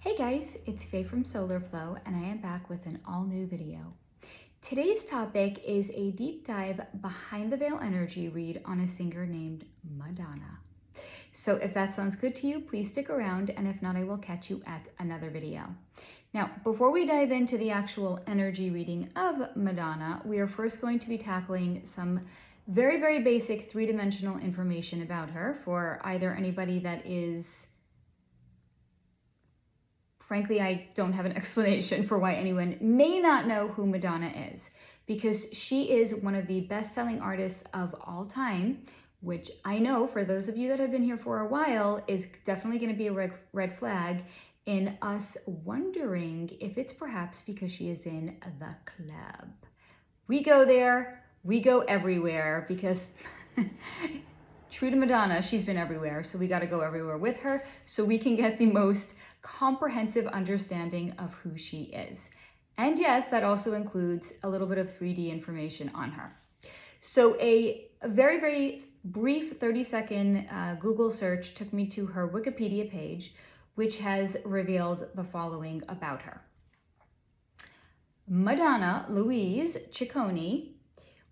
Hey guys, it's Faye from Solar Flow and I am back with an all new video. Today's topic is a deep dive behind the veil energy read on a singer named Madonna. So if that sounds good to you, please stick around, and if not, I will catch you at another video. Now, before we dive into the actual energy reading of Madonna, we are first going to be tackling some very basic three-dimensional information about her for either anybody that is... Frankly, I don't have an explanation for why anyone may not know who Madonna is, because she is one of the best-selling artists of all time, which I know for those of you that have been here for a while is definitely going to be a red flag in us wondering if it's perhaps because she is in the club. We go there, we go everywhere, because true to Madonna, she's been everywhere, so we got to go everywhere with her so we can get the most comprehensive understanding of who she is. And yes, that also includes a little bit of 3D information on her. So a very brief 30-second Google search took me to her Wikipedia page, which has revealed the following about her. Madonna Louise Ciccone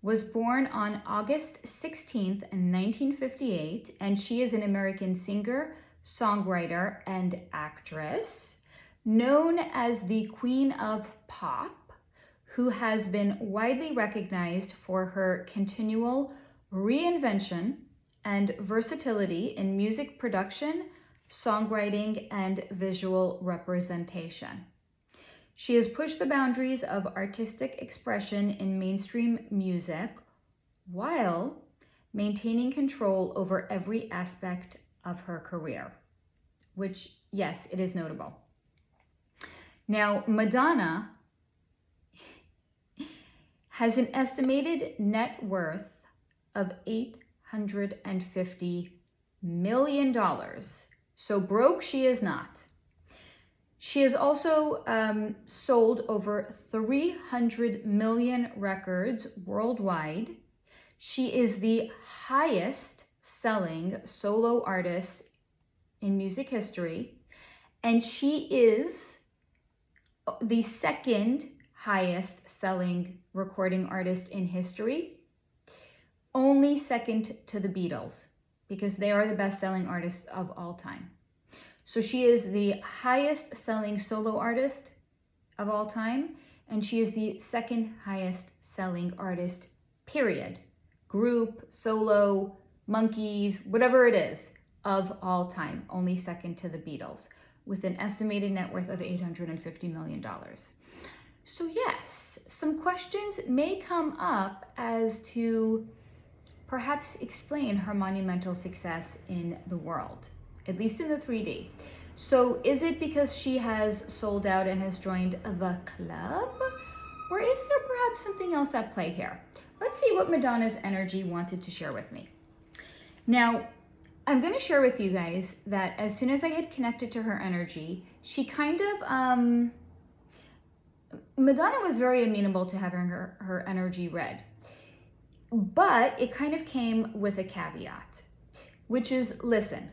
was born on August 16th, 1958, and she is an American singer, songwriter, and actress, known as the Queen of Pop, who has been widely recognized for her continual reinvention and versatility in music production, songwriting, and visual representation. She has pushed the boundaries of artistic expression in mainstream music while maintaining control over every aspect of her career, which, yes, it is notable. Now, Madonna has an estimated net worth of $850 million. So broke she is not. She has also sold over 300 million records worldwide. She is the highest selling solo artist in music history, and she is the second highest selling recording artist in history, only second to the Beatles, because they are the best selling artists of all time. So she is the highest selling solo artist of all time, and she is the second highest selling artist, period. Group, solo, monkeys, whatever it is, of all time, only second to the Beatles, with an estimated net worth of $850 million. So yes, some questions may come up as to perhaps explain her monumental success in the world, at least in the 3D. So is it because she has sold out and has joined the club? Or is there perhaps something else at play here? Let's see what Madonna's energy wanted to share with me. Now, I'm going to share with you guys that as soon as I had connected to her energy, she kind of, Madonna was very amenable to having her energy read. But it kind of came with a caveat, which is, listen,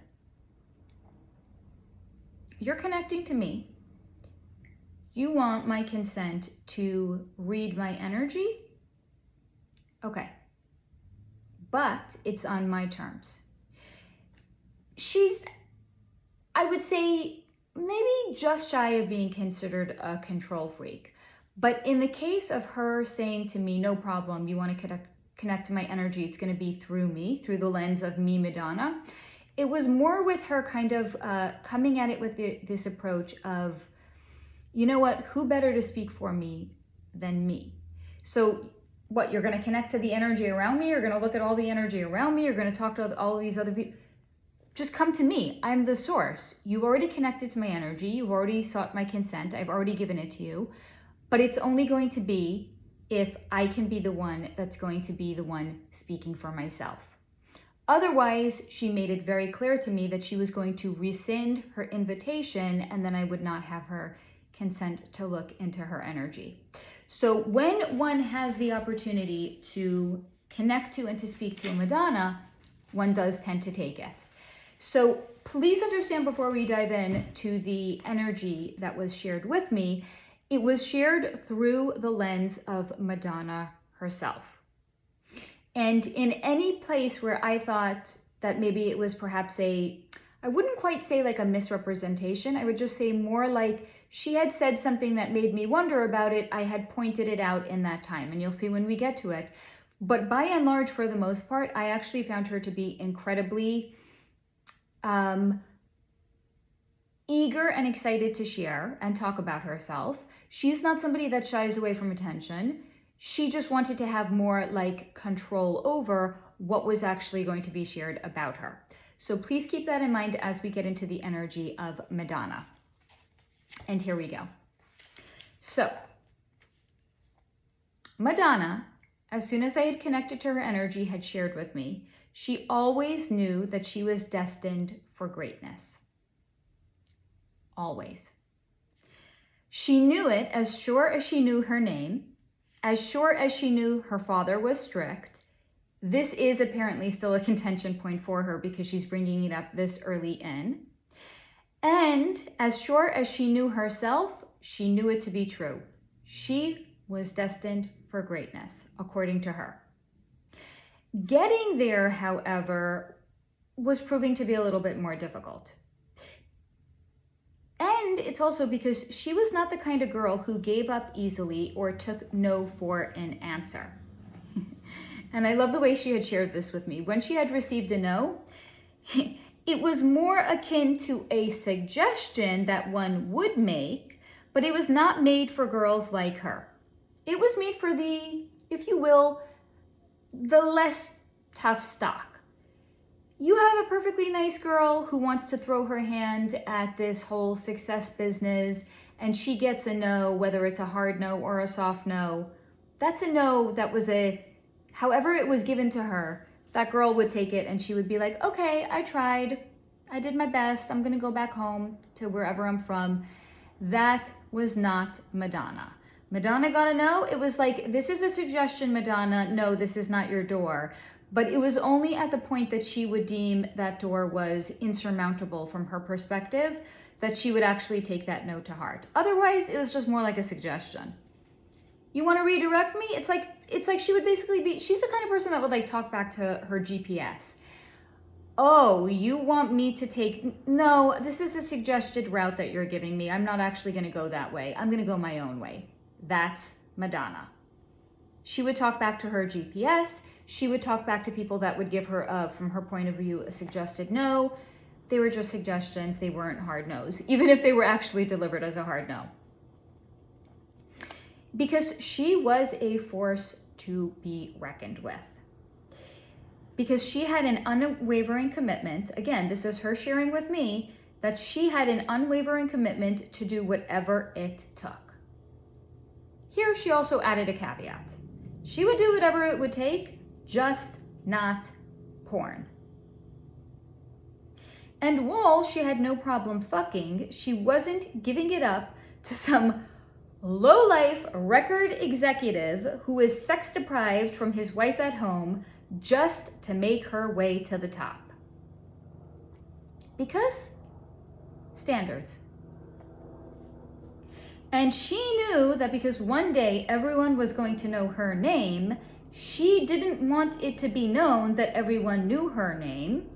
you're connecting to me. You want my consent to read my energy? Okay. But it's on my terms. She's, I would say, maybe just shy of being considered a control freak. But in the case of her saying to me, no problem, you want to connect to my energy, it's going to be through me, through the lens of me, Madonna. It was more with her kind of coming at it with this approach of, you know what, who better to speak for me than me? So what, you're going to connect to the energy around me? You're going to look at all the energy around me? You're going to talk to all of these other people? Just come to me. I'm the source. You've already connected to my energy. You've already sought my consent. I've already given it to you. But it's only going to be if I can be the one that's going to be the one speaking for myself. Otherwise, she made it very clear to me that she was going to rescind her invitation, and then I would not have her consent to look into her energy. So when one has the opportunity to connect to and to speak to a Madonna, one does tend to take it. So please understand before we dive in to the energy that was shared with me, it was shared through the lens of Madonna herself. And in any place where I thought that maybe it was perhaps I wouldn't quite say like a misrepresentation, I would just say more like she had said something that made me wonder about it, I had pointed it out in that time, and you'll see when we get to it. But by and large, for the most part, I actually found her to be incredibly eager and excited to share and talk about herself. She's not somebody that shies away from attention. She just wanted to have more like control over what was actually going to be shared about her. So please keep that in mind as we get into the energy of Madonna. And here we go. So Madonna, as soon as I had connected to her energy, had shared with me, she always knew that she was destined for greatness. Always. She knew it as sure as she knew her name, as sure as she knew her father was strict. This is apparently still a contention point for her because she's bringing it up this early in. And as sure as she knew herself, she knew it to be true. She was destined for greatness, according to her. Getting there, however, was proving to be a little bit more difficult. And it's also because she was not the kind of girl who gave up easily or took no for an answer. And I love the way she had shared this with me. When she had received a no, it was more akin to a suggestion that one would make, but it was not made for girls like her. It was made for the, if you will, the less tough stock. You have a perfectly nice girl who wants to throw her hand at this whole success business, and she gets a no, whether it's a hard no or a soft no. That's a no that was however it was given to her, that girl would take it and she would be like, okay, I tried. I did my best. I'm going to go back home to wherever I'm from. That was not Madonna. Madonna got a no. It was like, this is a suggestion, Madonna. No, this is not your door. But it was only at the point that she would deem that door was insurmountable from her perspective that she would actually take that no to heart. Otherwise, it was just more like a suggestion. You want to redirect me? It's like she would basically be, she's the kind of person that would like talk back to her GPS. Oh, you want me to take, no, this is a suggested route that you're giving me. I'm not actually going to go that way. I'm going to go my own way. That's Madonna. She would talk back to her GPS. She would talk back to people that would give her, from her point of view, a suggested no. They were just suggestions. They weren't hard no's, even if they were actually delivered as a hard no. Because she was a force to be reckoned with. Because she had an unwavering commitment, again, this is her sharing with me, that she had an unwavering commitment to do whatever it took. Here she also added a caveat. She would do whatever it would take, just not porn. And while she had no problem fucking, she wasn't giving it up to some low-life record executive who is sex deprived from his wife at home just to make her way to the top. Because standards. And she knew that because one day everyone was going to know her name, she didn't want it to be known that everyone knew her name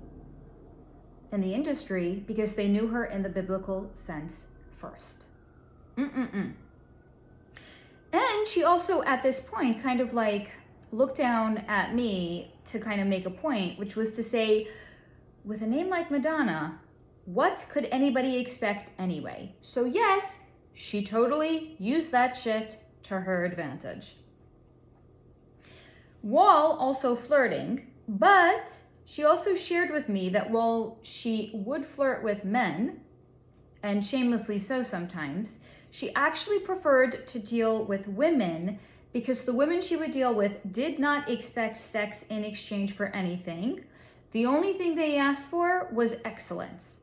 in the industry because they knew her in the biblical sense first. And she also, at this point, kind of like looked down at me to kind of make a point, which was to say, with a name like Madonna, what could anybody expect anyway? So yes, she totally used that shit to her advantage. While also flirting, but she also shared with me that while she would flirt with men, and shamelessly so sometimes, she actually preferred to deal with women because the women she would deal with did not expect sex in exchange for anything. The only thing they asked for was excellence.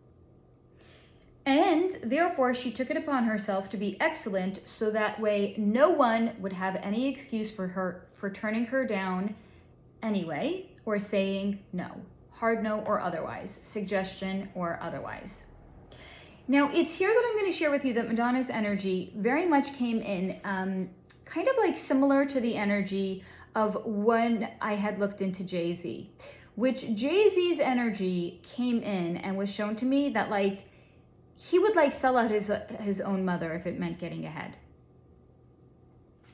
And therefore, she took it upon herself to be excellent so that way no one would have any excuse for turning her down anyway or saying no. hard no or otherwise, suggestion or otherwise. Now, it's here that I'm going to share with you that Madonna's energy very much came in kind of like similar to the energy of when I had looked into Jay-Z, which Jay-Z's energy came in and was shown to me that like he would like sell out his own mother if it meant getting ahead.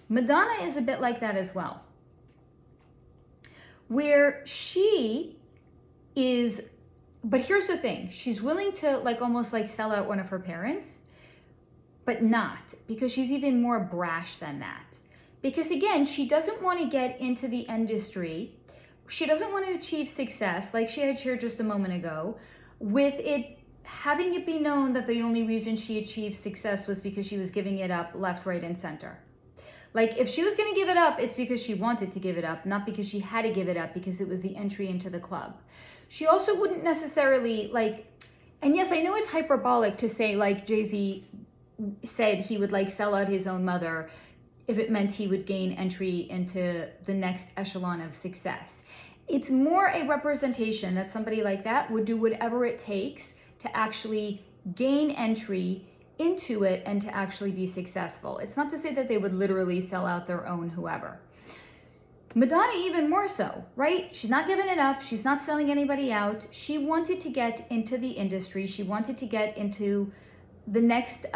Madonna is a bit like that as well, where she is, but here's the thing, she's willing to like almost like sell out one of her parents, but not, because she's even more brash than that. Because again, she doesn't want to get into the industry. She doesn't want to achieve success, like she had shared just a moment ago, with it having it be known that the only reason she achieved success was because she was giving it up left, right, and center. Like if she was going to give it up, it's because she wanted to give it up, not because she had to give it up because it was the entry into the club. She also wouldn't necessarily like, and yes, I know it's hyperbolic to say like Jay-Z said he would like sell out his own mother if it meant he would gain entry into the next echelon of success. It's more a representation that somebody like that would do whatever it takes to actually gain entry into it and to actually be successful. It's not to say that they would literally sell out their own whoever. Madonna even more so, right? She's not giving it up. She's not selling anybody out. She wanted to get into the industry. She wanted to get into the next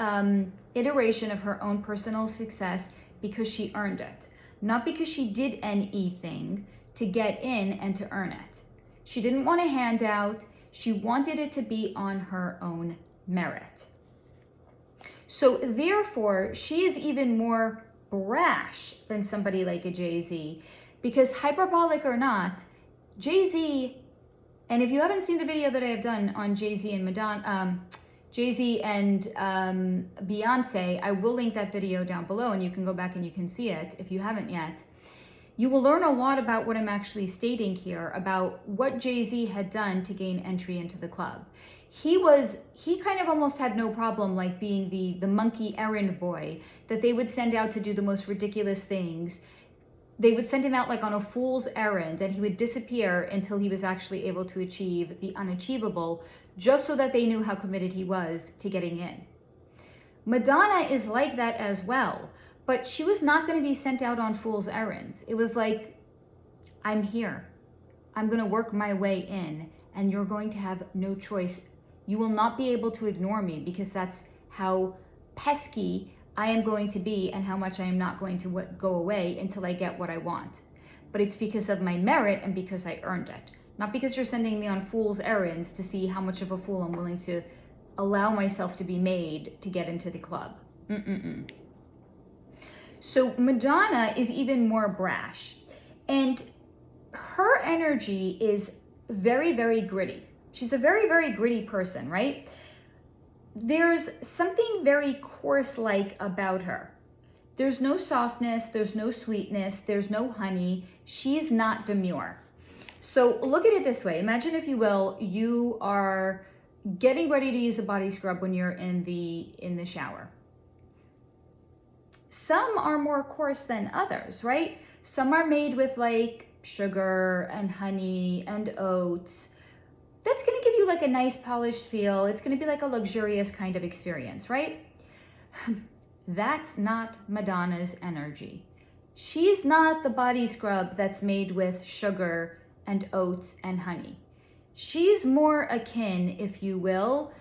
iteration of her own personal success because she earned it, not because she did anything to get in and to earn it. She didn't want a handout. She wanted it to be on her own merit. So therefore, she is even more brash than somebody like a Jay-Z, because hyperbolic or not, Jay-Z, and if you haven't seen the video that I have done on Jay-Z and Madonna, Jay-Z and Beyoncé, I will link that video down below and you can go back and you can see it if you haven't yet. You will learn a lot about what I'm actually stating here, about what Jay-Z had done to gain entry into the club. He kind of almost had no problem like being the monkey errand boy that they would send out to do the most ridiculous things. They would send him out like on a fool's errand and he would disappear until he was actually able to achieve the unachievable, just so that they knew how committed he was to getting in. Madonna is like that as well, but she was not going to be sent out on fool's errands. It was like, I'm here. I'm going to work my way in and you're going to have no choice. You will not be able to ignore me because that's how pesky I am going to be and how much I am not going to go away until I get what I want. But it's because of my merit and because I earned it. Not because you're sending me on fool's errands to see how much of a fool I'm willing to allow myself to be made to get into the club. So Madonna is even more brash. And her energy is very, very gritty. She's a very, very gritty person, right? There's something very coarse-like about her. There's no softness, there's no sweetness, there's no honey. She's not demure. So look at it this way. Imagine, if you will, you are getting ready to use a body scrub when you're in the shower. Some are more coarse than others, right? Some are made with like sugar and honey and oats. That's going to give you like a nice polished feel. It's going to be like a luxurious kind of experience, right? That's not Madonna's energy. She's not the body scrub that's made with sugar and oats and honey. She's more akin, if you will,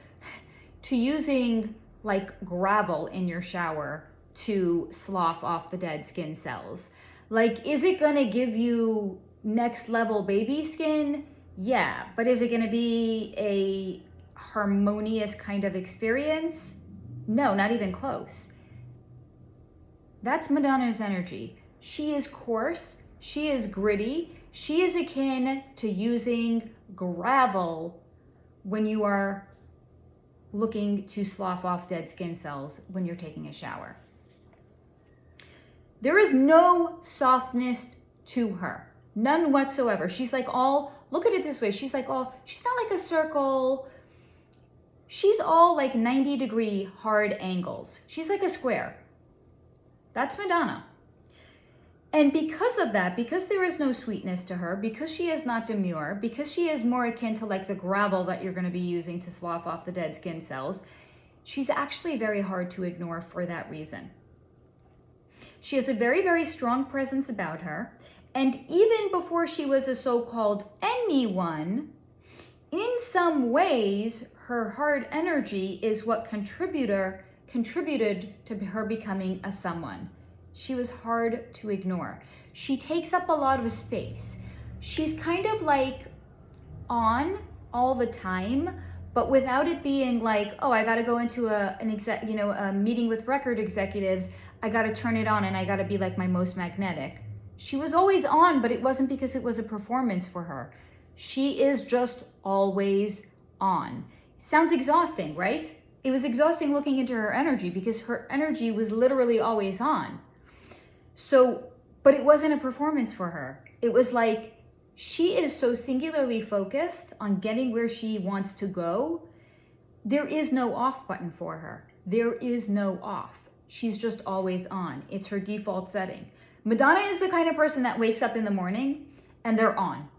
to using like gravel in your shower to slough off the dead skin cells. Like, is it going to give you next level baby skin? Yeah, but is it going to be a harmonious kind of experience? No, not even close. That's Madonna's energy. She is coarse, she is gritty, she is akin to using gravel when you are looking to slough off dead skin cells when you're taking a shower. There is no softness to her. None whatsoever. She's like all, look at it this way, she's not like a circle. She's all like 90-degree hard angles. She's like a square. That's Madonna. And because of that, because there is no sweetness to her, because she is not demure, because she is more akin to like the gravel that you're going to be using to slough off the dead skin cells, she's actually very hard to ignore for that reason. She has a very, very strong presence about her. And even before she was a so-called anyone, in some ways, her hard energy is what contributed to her becoming a someone. She was hard to ignore. She takes up a lot of space. She's kind of like on all the time, but without it being like, oh, I got to go into a meeting with record executives. I got to turn it on and I got to be like my most magnetic. She was always on, but it wasn't because it was a performance for her. She is just always on. Sounds exhausting, right? It was exhausting looking into her energy because her energy was literally always on. So, but it wasn't a performance for her. It was like, she is so singularly focused on getting where she wants to go. There is no off button for her. There is no off. She's just always on. It's her default setting. Madonna is the kind of person that wakes up in the morning and they're on.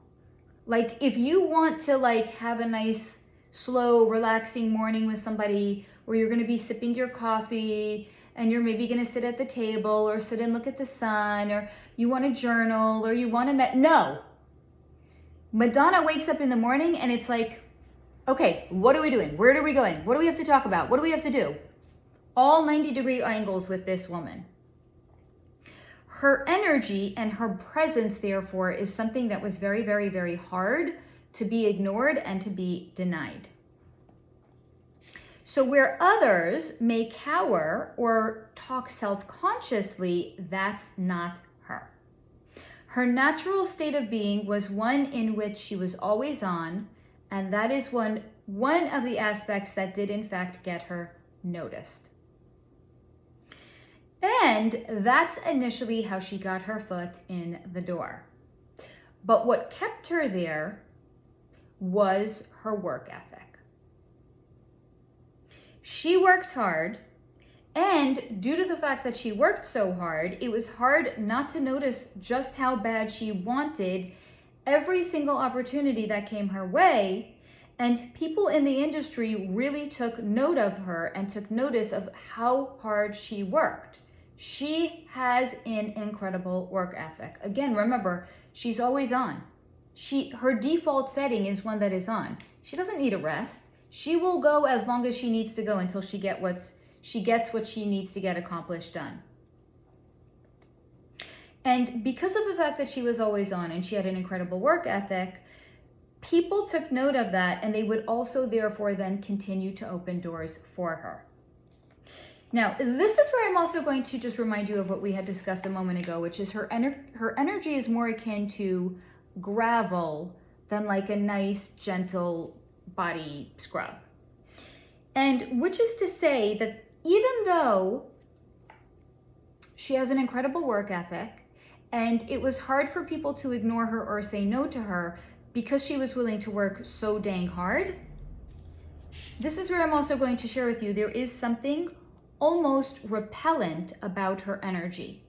Like if you want to like have a nice, slow, relaxing morning with somebody where you're going to be sipping your coffee and you're maybe going to sit at the table or sit and look at the sun, or you want to journal, or you want to no. Madonna wakes up in the morning and it's like, okay, what are we doing? Where are we going? What do we have to talk about? What do we have to do? All 90-degree angles with this woman. Her energy and her presence, therefore, is something that was very, very, very hard to be ignored and to be denied. So where others may cower or talk self-consciously, that's not her. Her natural state of being was one in which she was always on, and that is one of the aspects that did in fact get her noticed. And that's initially how she got her foot in the door. But what kept her there was her work ethic. She worked hard, and due to the fact that she worked so hard, it was hard not to notice just how bad she wanted every single opportunity that came her way. And people in the industry really took note of her and took notice of how hard she worked. She has an incredible work ethic. Again, remember, she's always on. Her default setting is one that is on. She doesn't need a rest. She will go as long as she needs to go until she gets what she needs to get accomplished done. And because of the fact that she was always on and she had an incredible work ethic, people took note of that, and they would also therefore then continue to open doors for her. Now, this is where I'm also going to just remind you of what we had discussed a moment ago, which is her energy is more akin to gravel than like a nice, gentle body scrub. And which is to say that even though she has an incredible work ethic, and it was hard for people to ignore her or say no to her because she was willing to work so dang hard, this is where I'm also going to share with you there is something almost repellent about her energy.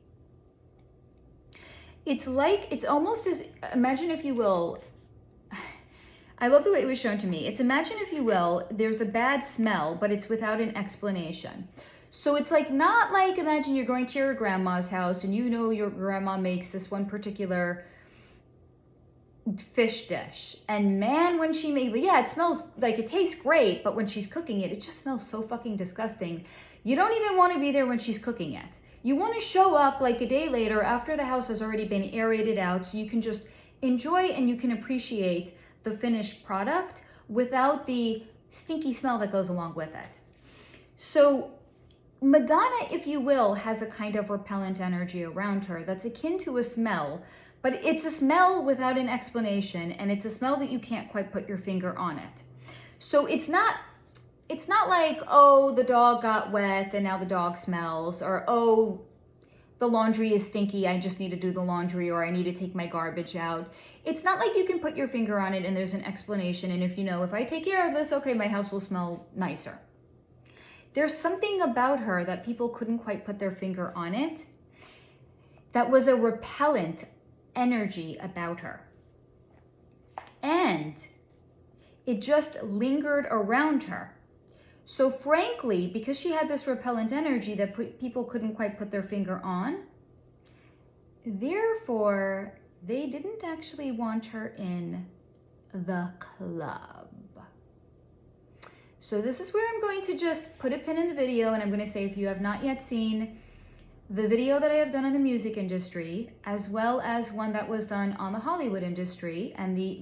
It's almost as, imagine if you will, I love the way it was shown to me. It's imagine if you will, there's a bad smell, but it's without an explanation. So it's like, not like imagine you're going to your grandma's house and you know your grandma makes this one particular fish dish. And man, when she makes, it smells like, it tastes great, but when she's cooking it, it just smells so fucking disgusting. You don't even want to be there when she's cooking it. You want to show up like a day later after the house has already been aerated out so you can just enjoy and you can appreciate the finished product without the stinky smell that goes along with it. So Madonna, if you will, has a kind of repellent energy around her that's akin to a smell, but it's a smell without an explanation, and it's a smell that you can't quite put your finger on it. So it's not like, oh, the dog got wet and now the dog smells, or oh, the laundry is stinky, I just need to do the laundry, or I need to take my garbage out. It's not like you can put your finger on it and there's an explanation, and if I take care of this, okay, my house will smell nicer. There's something about her that people couldn't quite put their finger on it. that was a repellent energy about her. And it just lingered around her. So frankly, because she had this repellent energy that people couldn't quite put their finger on, therefore, they didn't actually want her in the club. So this is where I'm going to just put a pin in the video, and I'm going to say, if you have not yet seen the video that I have done on the music industry, as well as one that was done on the Hollywood industry and the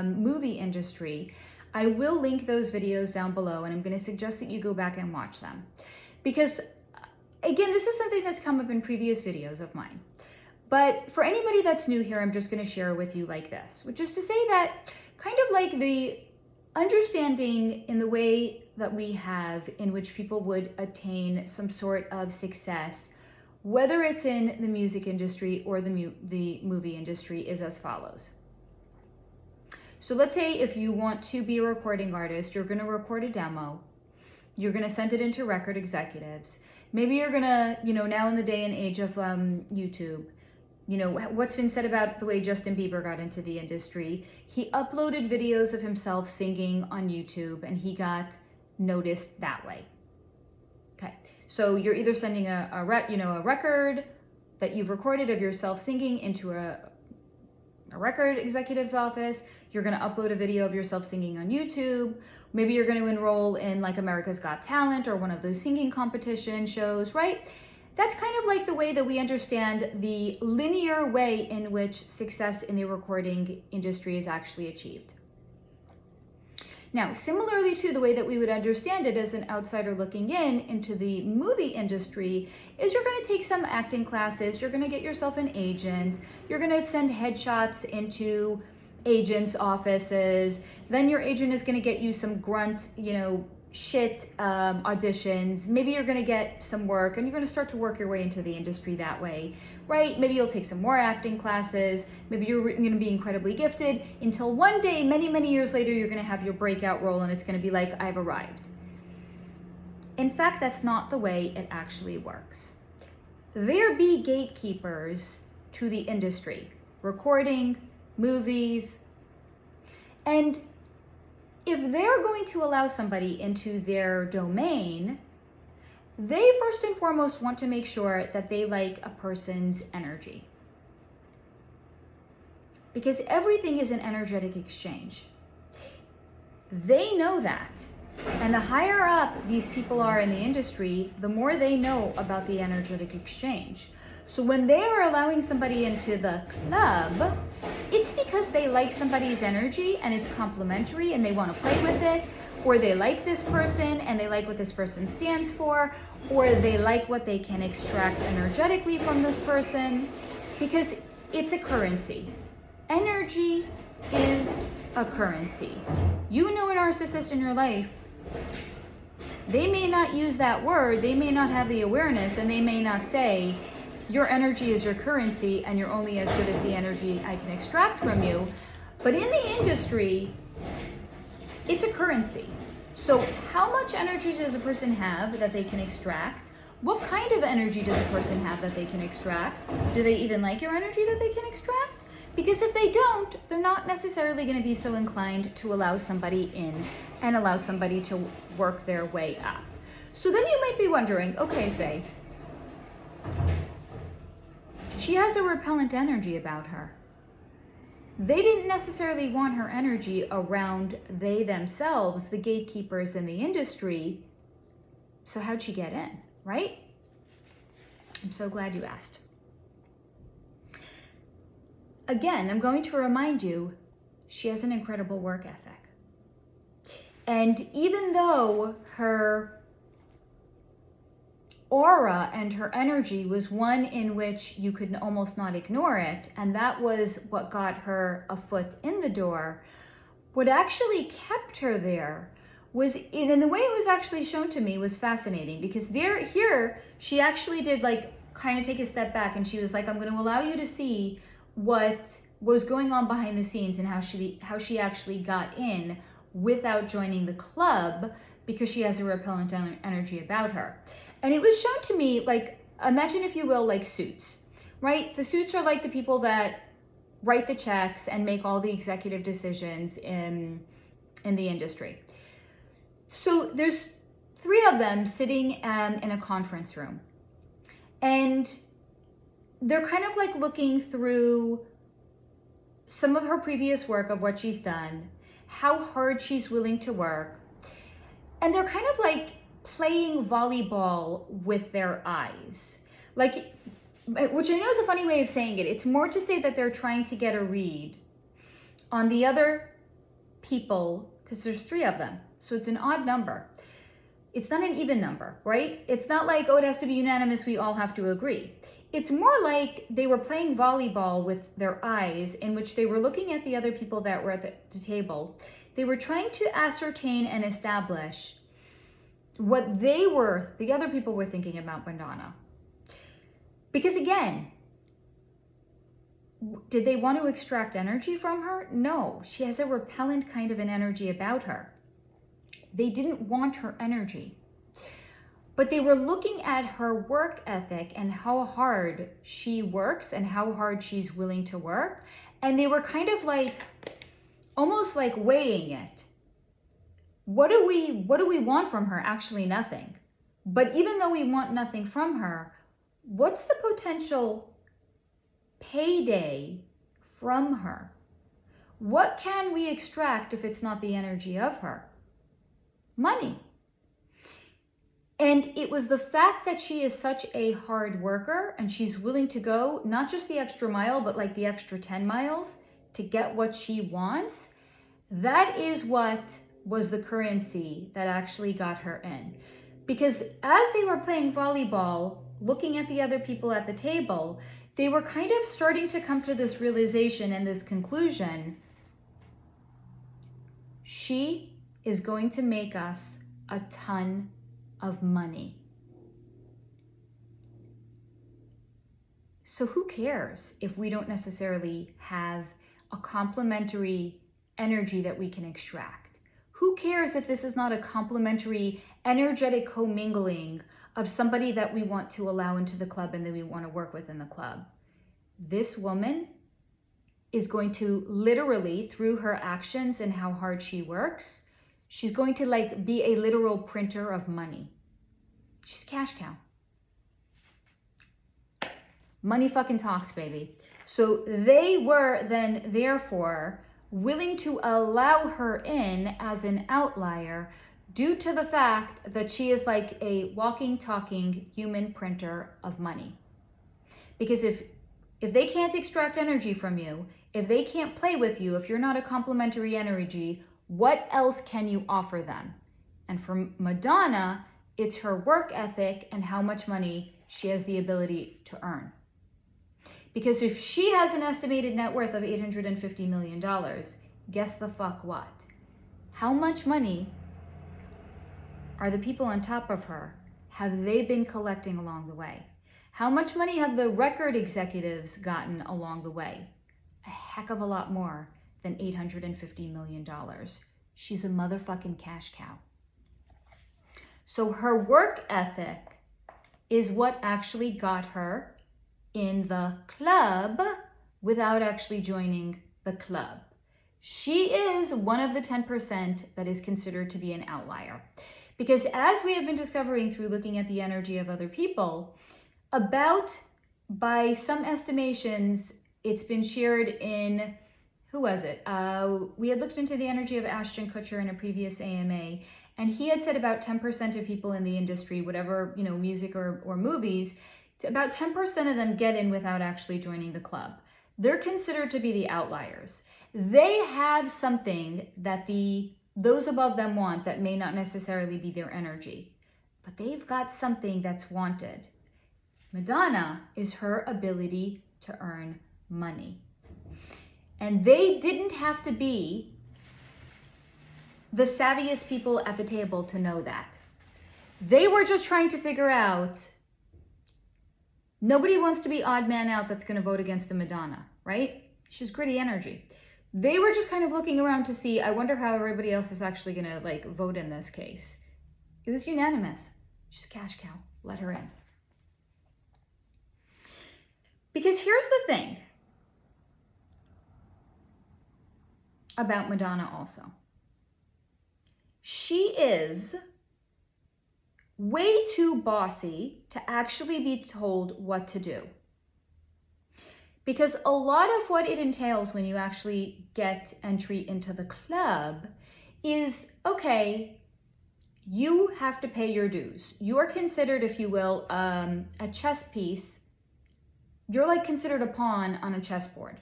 movie industry, I will link those videos down below, and I'm going to suggest that you go back and watch them. Because, again, this is something that's come up in previous videos of mine. But for anybody that's new here, I'm just going to share with you like this, which is to say that kind of like the understanding in the way that we have in which people would attain some sort of success, whether it's in the music industry or the movie industry, is as follows. So let's say if you want to be a recording artist, you're going to record a demo. You're going to send it into record executives. Maybe you're going to, now in the day and age of YouTube, what's been said about the way Justin Bieber got into the industry. He uploaded videos of himself singing on YouTube, and he got noticed that way. Okay, so you're either sending a record that you've recorded of yourself singing into a record executive's office. You're going to upload a video of yourself singing on YouTube. Maybe you're going to enroll in like America's Got Talent or one of those singing competition shows, right? That's kind of like the way that we understand the linear way in which success in the recording industry is actually achieved. Now, similarly to the way that we would understand it as an outsider looking in into the movie industry, is you're going to take some acting classes, you're going to get yourself an agent, you're going to send headshots into agents' offices, then your agent is going to get you some grunt, auditions. Maybe you're going to get some work and you're going to start to work your way into the industry that way, right? Maybe you'll take some more acting classes. Maybe you're going to be incredibly gifted until one day, many, many years later, you're going to have your breakout role and it's going to be like, I've arrived. In fact, that's not the way it actually works. There be gatekeepers to the industry, recording, movies, and if they're going to allow somebody into their domain, they first and foremost want to make sure that they like a person's energy. Because everything is an energetic exchange. They know that. And the higher up these people are in the industry, the more they know about the energetic exchange. So when they are allowing somebody into the club, it's because they like somebody's energy and it's complimentary and they want to play with it, or they like this person and they like what this person stands for, or they like what they can extract energetically from this person, because it's a currency. Energy is a currency. You know a narcissist in your life, they may not use that word, they may not have the awareness, and they may not say, your energy is your currency and you're only as good as the energy I can extract from you. But in the industry, it's a currency. So how much energy does a person have that they can extract? What kind of energy does a person have that they can extract? Do they even like your energy that they can extract? Because if they don't, they're not necessarily going to be so inclined to allow somebody in and allow somebody to work their way up. So then you might be wondering, okay, Faye, she has a repellent energy about her. They didn't necessarily want her energy around they themselves, the gatekeepers in the industry. So how'd she get in, right? I'm so glad you asked. Again, I'm going to remind you, she has an incredible work ethic. And even though her aura and her energy was one in which you could almost not ignore it, and that was what got her a foot in the door, what actually kept her there was, in the way it was actually shown to me, was fascinating, because here she actually did kind of take a step back, and she was like, I'm going to allow you to see what was going on behind the scenes and how she actually got in without joining the club, because she has a repellent energy about her. And it was shown to me, imagine if you will, like Suits, right? The suits are like the people that write the checks and make all the executive decisions in the industry. So there's 3 of them sitting in a conference room, and they're kind of like looking through some of her previous work of what she's done, how hard she's willing to work, and they're kind of like playing volleyball with their eyes. Like, which I know is a funny way of saying it. It's more to say that they're trying to get a read on the other people, because there's 3 of them. So it's an odd number. It's not an even number, right? It's not like, oh, it has to be unanimous, we all have to agree. It's more like they were playing volleyball with their eyes, in which they were looking at the other people that were at the table. They were trying to ascertain and establish what the other people were thinking about Madonna. Because again, did they want to extract energy from her? No, she has a repellent kind of an energy about her. They didn't want her energy. But they were looking at her work ethic and how hard she works and how hard she's willing to work. And they were kind of like, almost like weighing it. What do we want from her? Actually, nothing. But even though we want nothing from her, what's the potential payday from her? What can we extract if it's not the energy of her? Money. And it was the fact that she is such a hard worker and she's willing to go not just the extra mile, but like the extra 10 miles to get what she wants. That is what was the currency that actually got her in. Because as they were playing volleyball, looking at the other people at the table, they were kind of starting to come to this realization and this conclusion. She is going to make us a ton of money. So who cares if we don't necessarily have a complementary energy that we can extract? Who cares if this is not a complementary energetic commingling of somebody that we want to allow into the club and that we want to work with in the club? This woman is going to literally, through her actions and how hard she works, she's going to like be a literal printer of money. She's a cash cow. Money fucking talks, baby. So they were then therefore willing to allow her in as an outlier due to the fact that she is like a walking, talking human printer of money. Because if they can't extract energy from you, if they can't play with you, if you're not a complementary energy, what else can you offer them? And for Madonna, it's her work ethic and how much money she has the ability to earn. Because if she has an estimated net worth of $850 million, guess the fuck what? How much money are the people on top of her, have they been collecting along the way? How much money have the record executives gotten along the way? A heck of a lot more than $850 million. She's a motherfucking cash cow. So her work ethic is what actually got her in the club without actually joining the club. She is one of the 10% that is considered to be an outlier. Because as we have been discovering through looking at the energy of other people, by some estimations, it's been shared in, who was it? We had looked into the energy of Ashton Kutcher in a previous AMA, and he had said about 10% of people in the industry, whatever, music or movies, about 10% of them get in without actually joining the club. They're considered to be the outliers. They have something that those above them want that may not necessarily be their energy, but they've got something that's wanted. Madonna is her ability to earn money. And they didn't have to be the savviest people at the table to know that. They were just trying to figure out, nobody wants to be odd man out that's going to vote against a Madonna, right? She's gritty energy. They were just kind of looking around to see, I wonder how everybody else is actually going to vote in this case. It was unanimous. She's a cash cow. Let her in. Because here's the thing about Madonna also. She is way too bossy to actually be told what to do. Because a lot of what it entails when you actually get entry into the club is, okay, you have to pay your dues. You're considered, if you will, a chess piece. You're like considered a pawn on a chessboard.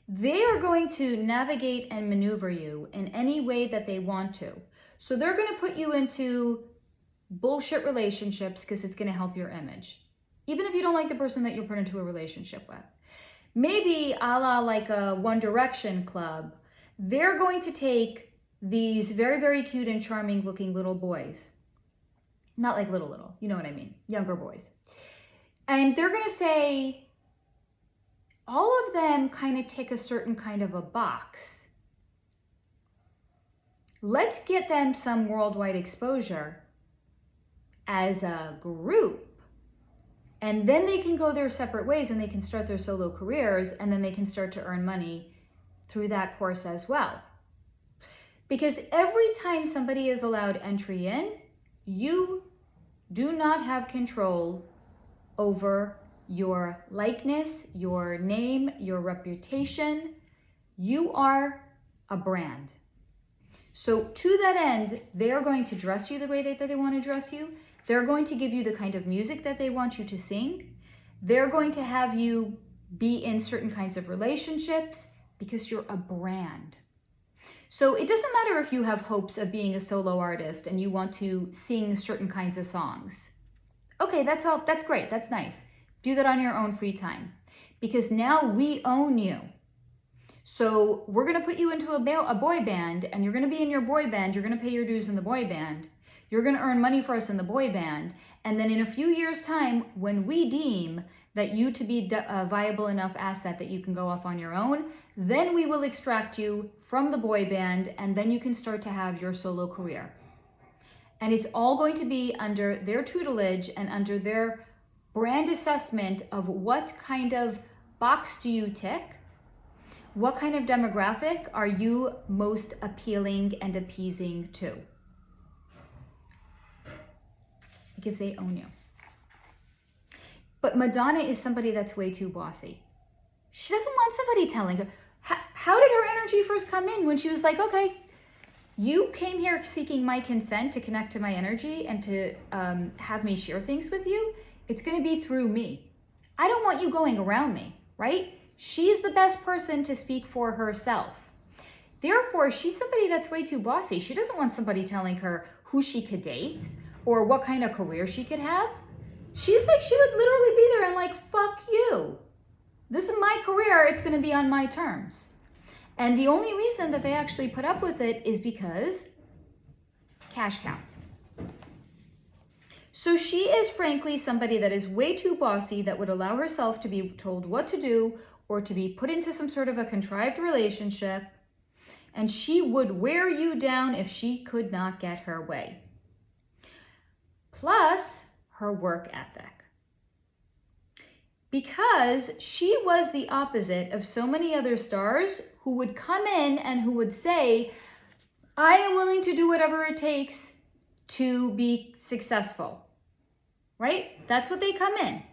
They are going to navigate and maneuver you in any way that they want to. So they're going to put you into bullshit relationships because it's going to help your image. Even if you don't like the person that you're put into a relationship with. Maybe a la like a One Direction club, they're going to take these very, very cute and charming looking little boys. Not like little, you know what I mean, younger boys. And they're going to say, all of them kind of tick a certain kind of a box. Let's get them some worldwide exposure as a group. And then they can go their separate ways and they can start their solo careers, and then they can start to earn money through that course as well. Because every time somebody is allowed entry in, you do not have control over your likeness, your name, your reputation. You are a brand. So to that end, they are going to dress you the way that they want to dress you. They're going to give you the kind of music that they want you to sing. They're going to have you be in certain kinds of relationships because you're a brand. So it doesn't matter if you have hopes of being a solo artist and you want to sing certain kinds of songs. Okay, that's all. That's great. That's nice. Do that on your own free time because now we own you. So we're going to put you into a boy band, and you're going to be in your boy band. You're going to pay your dues in the boy band. You're going to earn money for us in the boy band. And then in a few years' time, when we deem that you to be a viable enough asset that you can go off on your own, then we will extract you from the boy band, and then you can start to have your solo career. And it's all going to be under their tutelage and under their brand assessment of what kind of box do you tick, what kind of demographic are you most appealing and appeasing to. Because they own you. But Madonna is somebody that's way too bossy. She doesn't want somebody telling her. How did her energy first come in when she was like, okay, you came here seeking my consent to connect to my energy and to have me share things with you? It's going to be through me. I don't want you going around me, right? She's the best person to speak for herself. Therefore, she's somebody that's way too bossy. She doesn't want somebody telling her who she could date or what kind of career she could have. She's like, she would literally be there and like, fuck you. This is my career. It's going to be on my terms. And the only reason that they actually put up with it is because cash cow. So she is frankly somebody that is way too bossy that would allow herself to be told what to do or to be put into some sort of a contrived relationship. And she would wear you down if she could not get her way. Plus her work ethic. Because she was the opposite of so many other stars who would come in and who would say, I am willing to do whatever it takes to be successful, right? That's what they come in.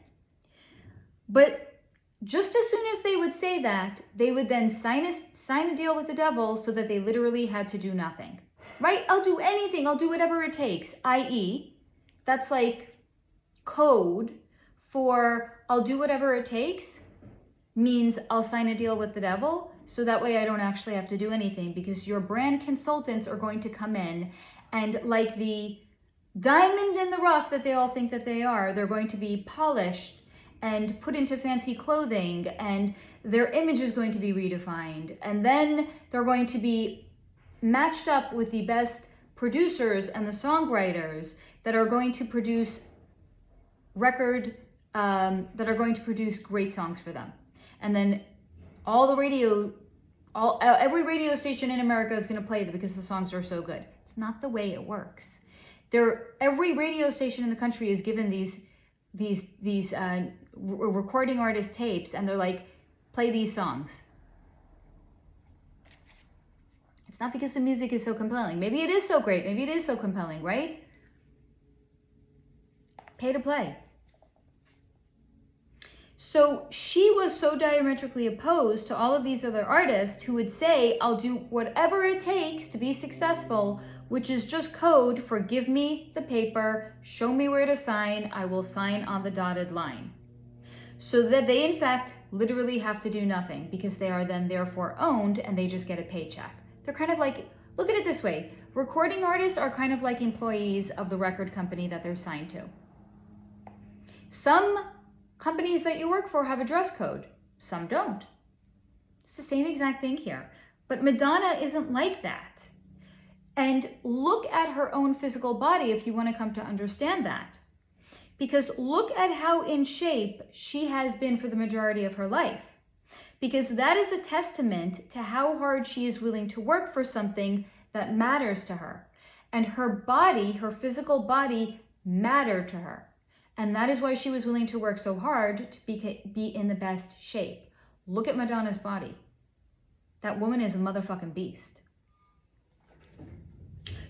But just as soon as they would say that, they would then sign a deal with the devil so that they literally had to do nothing, right? I'll do anything. I'll do whatever it takes, i.e., that's like code for I'll do whatever it takes means I'll sign a deal with the devil so that way I don't actually have to do anything because your brand consultants are going to come in and like the diamond in the rough that they all think that they are, they're going to be polished and put into fancy clothing and their image is going to be redefined and then they're going to be matched up with the best producers and the songwriters that are going to produce that are going to produce great songs for them. And then every radio station in America is going to play them because the songs are so good. It's not the way it works. Every radio station in the country is given recording artist tapes, and they're like, play these songs. It's not because the music is so compelling. Maybe it is so great. Maybe it is so compelling, right? Pay to play. So she was so diametrically opposed to all of these other artists who would say, I'll do whatever it takes to be successful, which is just code for give me the paper, show me where to sign, I will sign on the dotted line. So that they, in fact, literally have to do nothing because they are then therefore owned and they just get a paycheck. They're kind of like, look at it this way, recording artists are kind of like employees of the record company that they're signed to. Some companies that you work for have a dress code, some don't. It's the same exact thing here. But Madonna isn't like that. And look at her own physical body if you want to come to understand that. Because look at how in shape she has been for the majority of her life. Because that is a testament to how hard she is willing to work for something that matters to her. And her body, her physical body, mattered to her. And that is why she was willing to work so hard to be in the best shape. Look at Madonna's body. That woman is a motherfucking beast.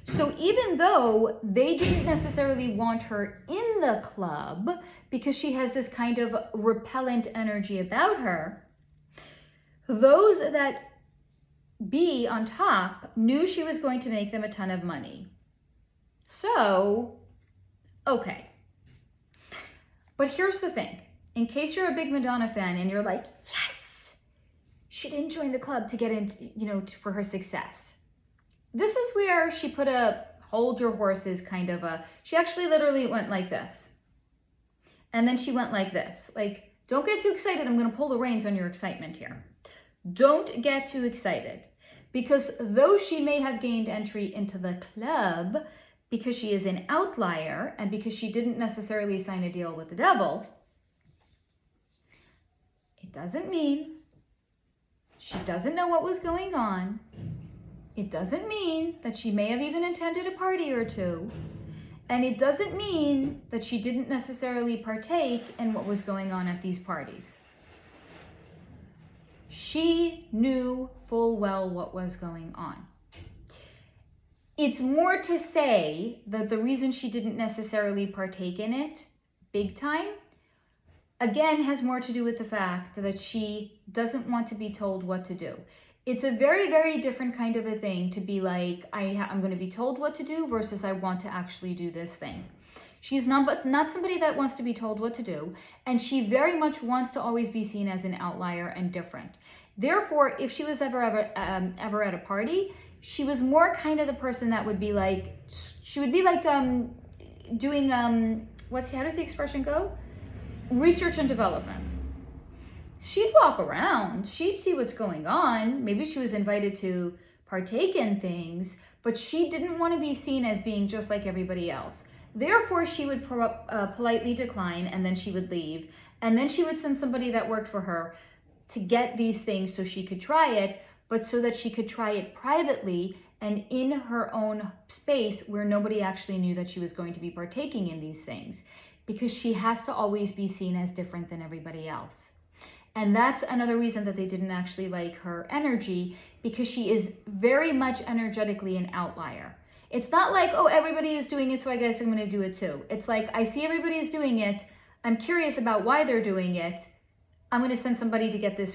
So even though they didn't necessarily want her in the club because she has this kind of repellent energy about her, those that be on top knew she was going to make them a ton of money. So, okay. But here's the thing. In case you're a big Madonna fan and you're like, yes, she didn't join the club to get into, for her success. This is where she put a hold your horses kind of she actually literally went like this. And then she went like this. Like, don't get too excited. I'm going to pull the reins on your excitement here. Don't get too excited. Because though she may have gained entry into the club, because she is an outlier and because she didn't necessarily sign a deal with the devil, it doesn't mean she doesn't know what was going on. It doesn't mean that she may have even attended a party or two. And it doesn't mean that she didn't necessarily partake in what was going on at these parties. She knew full well what was going on. It's more to say that the reason she didn't necessarily partake in it big time, again, has more to do with the fact that she doesn't want to be told what to do. It's a very, very different kind of a thing to be like, I'm going to be told what to do versus I want to actually do this thing. She's not somebody that wants to be told what to do, and she very much wants to always be seen as an outlier and different. Therefore, if she was ever at a party, she was more kind of the person that would be like, she would be like doing, how does the expression go? Research and development. She'd walk around, she'd see what's going on. Maybe she was invited to partake in things, but she didn't want to be seen as being just like everybody else. Therefore, she would politely decline, and then she would leave. And then she would send somebody that worked for her to get these things so she could try it, but so that she could try it privately and in her own space where nobody actually knew that she was going to be partaking in these things, because she has to always be seen as different than everybody else. And that's another reason that they didn't actually like her energy, because she is very much energetically an outlier. It's not like, oh, everybody is doing it, so I guess I'm going to do it too. It's like, I see everybody is doing it. I'm curious about why they're doing it. I'm going to send somebody to get this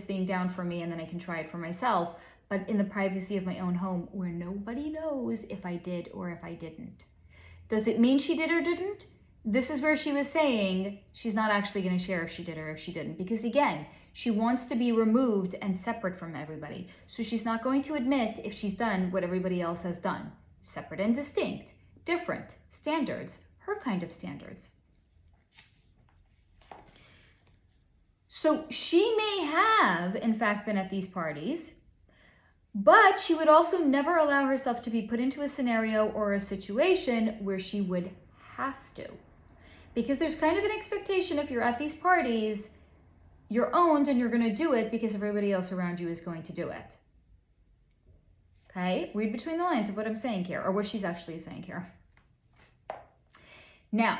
thing down for me, and then I can try it for myself, but in the privacy of my own home where nobody knows if I did or if I didn't. Does it mean she did or didn't? This is where she was saying she's not actually going to share if she did or if she didn't, because again, she wants to be removed and separate from everybody. So she's not going to admit if she's done what everybody else has done. Separate and distinct, different standards, her kind of standards. So she may have, in fact, been at these parties, but she would also never allow herself to be put into a scenario or a situation where she would have to. Because there's kind of an expectation if you're at these parties, you're owned and you're going to do it because everybody else around you is going to do it. Okay? Read between the lines of what I'm saying here, or what she's actually saying here. Now,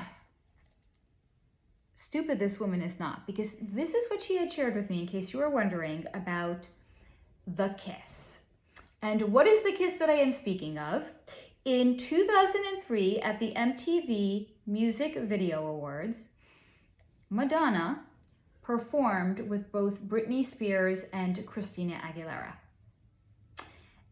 stupid this woman is not, because this is what she had shared with me, in case you were wondering, about the kiss. And what is the kiss that I am speaking of? In 2003, at the MTV Music Video Awards, Madonna performed with both Britney Spears and Christina Aguilera.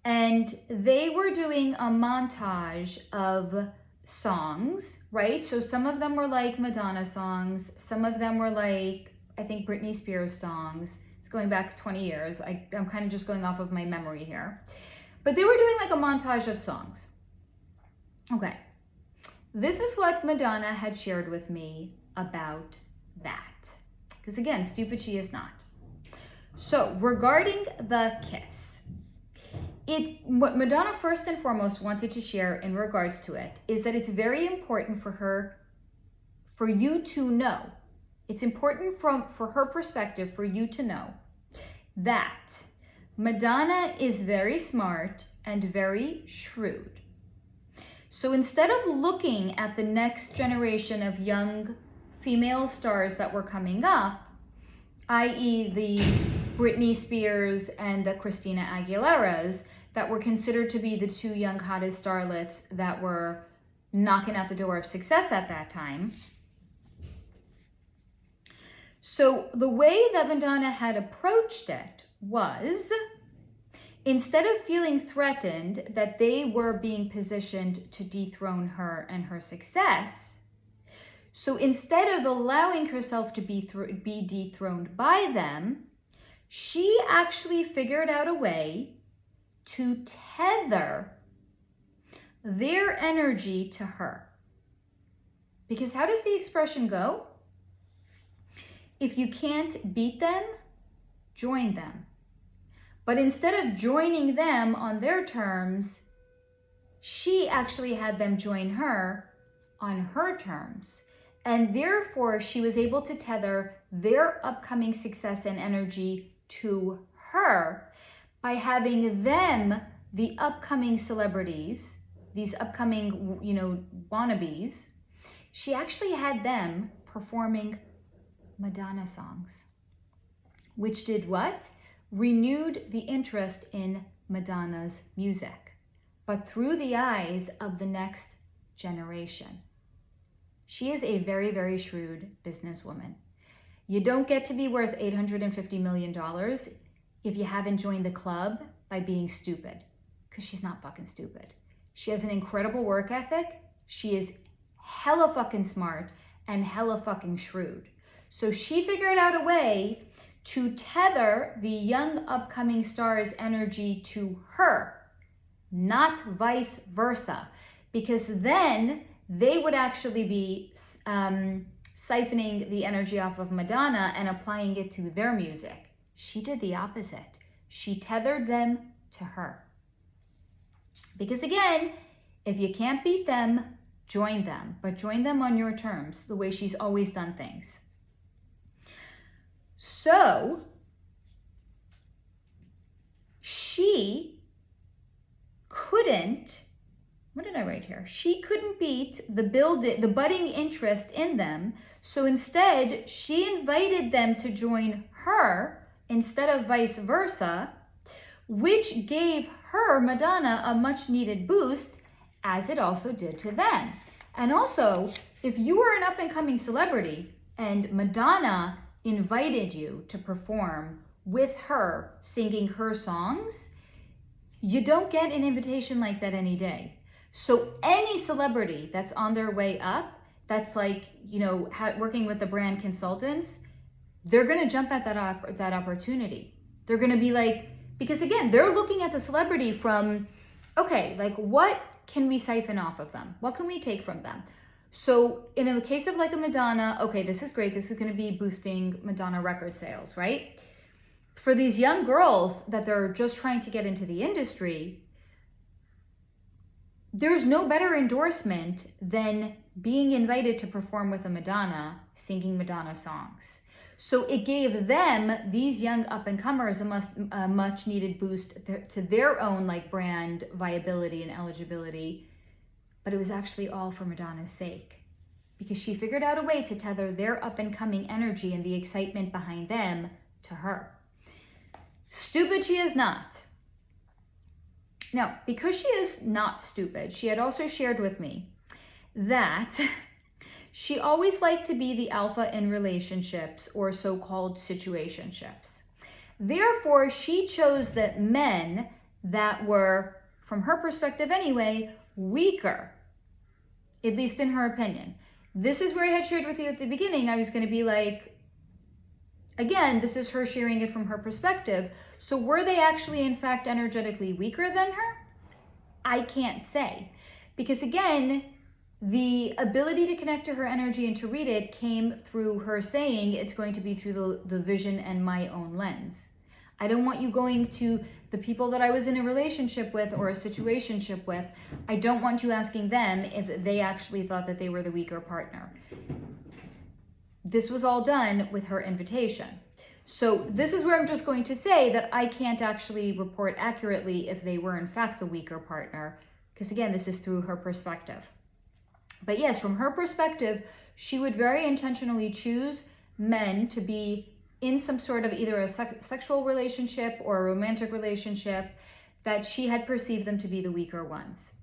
And they were doing a montage of songs, right? So some of them were like Madonna songs, some of them were like, I think, Britney Spears songs. It's going back 20 years. I'm kind of just going off of my memory here. But they were doing like a montage of songs. Okay. This is what Madonna had shared with me about that. Because again, stupid she is not. So regarding the kiss, what Madonna first and foremost wanted to share in regards to it is that it's very important for you to know. It's important for her perspective for you to know that Madonna is very smart and very shrewd. So instead of looking at the next generation of young female stars that were coming up, i.e. the Britney Spears and the Christina Aguileras, that were considered to be the two young hottest starlets that were knocking at the door of success at that time. So the way that Madonna had approached it was, instead of feeling threatened that they were being positioned to dethrone her and her success, so instead of allowing herself to be dethroned by them, she actually figured out a way to tether their energy to her. Because how does the expression go? If you can't beat them, join them. But instead of joining them on their terms, she actually had them join her on her terms. And therefore, she was able to tether their upcoming success and energy to her by having them, the upcoming celebrities, these upcoming, wannabes, she actually had them performing Madonna songs, which did what? Renewed the interest in Madonna's music, but through the eyes of the next generation. She is a very, very shrewd businesswoman. You don't get to be worth $850 million if you haven't joined the club by being stupid, because she's not fucking stupid. She has an incredible work ethic. She is hella fucking smart and hella fucking shrewd. So she figured out a way to tether the young upcoming star's energy to her, not vice versa, because then they would actually be siphoning the energy off of Madonna and applying it to their music. She did the opposite. She tethered them to her. Because again, if you can't beat them, join them, but join them on your terms, the way she's always done things. So she couldn't, what did I write here? She couldn't beat the budding interest in them. So instead, she invited them to join her instead of vice versa, which gave her, Madonna, a much needed boost, as it also did to them. And also, if you were an up and coming celebrity and Madonna invited you to perform with her singing her songs, you don't get an invitation like that any day. So any celebrity that's on their way up, that's like, working with the brand consultants, they're going to jump at that opportunity. They're going to be like, because again, they're looking at the celebrity from, okay, like what can we siphon off of them? What can we take from them? So in a case of like a Madonna, okay, this is great. This is going to be boosting Madonna record sales, right? For these young girls that they're just trying to get into the industry, there's no better endorsement than being invited to perform with a Madonna, singing Madonna songs. So it gave them, these young up-and-comers, a much needed boost to their own like brand viability and eligibility. But it was actually all for Madonna's sake, because she figured out a way to tether their up-and-coming energy and the excitement behind them to her. Stupid she is not. Now, because she is not stupid, she had also shared with me that she always liked to be the alpha in relationships or so-called situationships. Therefore, she chose that men that were, from her perspective anyway, weaker, at least in her opinion. This is where I had shared with you at the beginning. I was going to be like, again, this is her sharing it from her perspective. So were they actually, in fact, energetically weaker than her? I can't say. Because again, the ability to connect to her energy and to read it came through her saying it's going to be through the vision and my own lens. I don't want you going to the people that I was in a relationship with or a situationship with. I don't want you asking them if they actually thought that they were the weaker partner. This was all done with her invitation. So this is where I'm just going to say that I can't actually report accurately if they were in fact the weaker partner, because again, this is through her perspective. But yes, from her perspective, she would very intentionally choose men to be in some sort of either a sexual relationship or a romantic relationship that she had perceived them to be the weaker ones.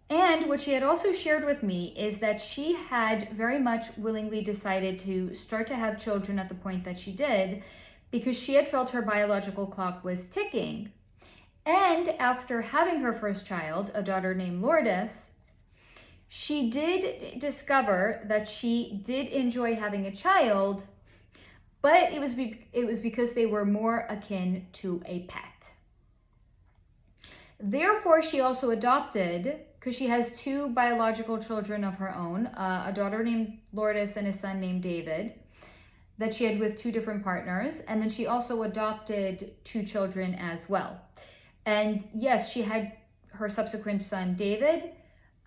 And what she had also shared with me is that she had very much willingly decided to start to have children at the point that she did because she had felt her biological clock was ticking. And after having her first child, a daughter named Lourdes, she did discover that she did enjoy having a child, but it was because they were more akin to a pet. Therefore, she also adopted, because she has two biological children of her own, a daughter named Lourdes and a son named David, that she had with two different partners. And then she also adopted two children as well. And yes, she had her subsequent son, David,